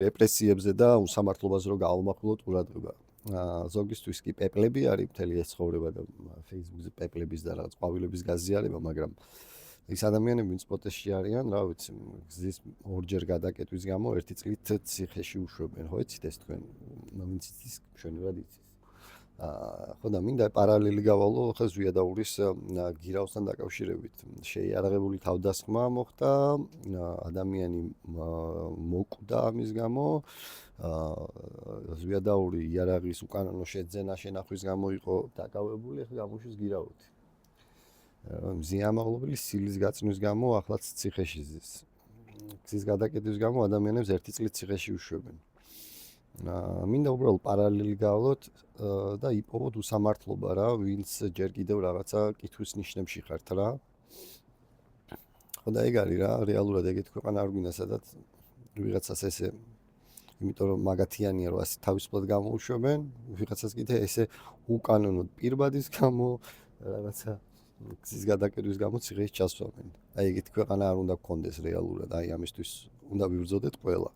რეპრესიებზე და უსამართლობაზე რო გავამახვილოთ ყურადღება. ზოგისთვის კი პეპლები არის მთელი ეს ცხოვრება და Facebook-ზე პეპლების და რაღაც ყვავილების გაზიარება, მაგრამ ის ადამიანები, ვინც პროტესტში არიან, რა ვიცი, გზის ორჯერ გადაკეტვის გამო ერთი წლით ციხეში უშვებენ, ხო იცით ეს თქვენ, ვინც იცის, მშვენივრად იცის. ხო და მინდა პარალელი გავალო ხა ზვიადაურის გირაოსთან დაკავშირებით. შეიარაღებული თავდასხმა მოხდა, ადამიანი მოკვდა ამის გამო, ზვიადაური იარაღის უკანონო შეძენა შენახვის გამო იყო დაკავებული, ხა გამოშვის გირაოთი. მზიამაღლობილი სილის გაწნვის გამო ახლაც ციხეში ზის. გზის გადაკეტვის გამო ადამიანებს ერთი წლით ციხეში უშვებენ. მინდა უბრალოდ პარალელი გავავლოთ და იპოვოთ უსამართლობა რა, ვინც ჯერ კიდევ რაღაცა კითხვის ნიშნებში ხართ რა. ხო და ეგ არის რა, რეალურად ეგეთი ქვეყანა არ გვინდა, სადაც ვიღაცას ესე, იმიტომ რომ მაგათიანია რომ ასე თავისუფლად გამოუშვებენ, ვიღაცას კიდე ესე უკანონოდ პირბადის გამო რაღაცა გზის გადაკეტვის გამო ციხეში ჩასვამენ. აი ეგეთი ქვეყანა არ უნდა გქონდეს რეალურად, აი ამისთვის უნდა ვიბრძოდეთ ყველა.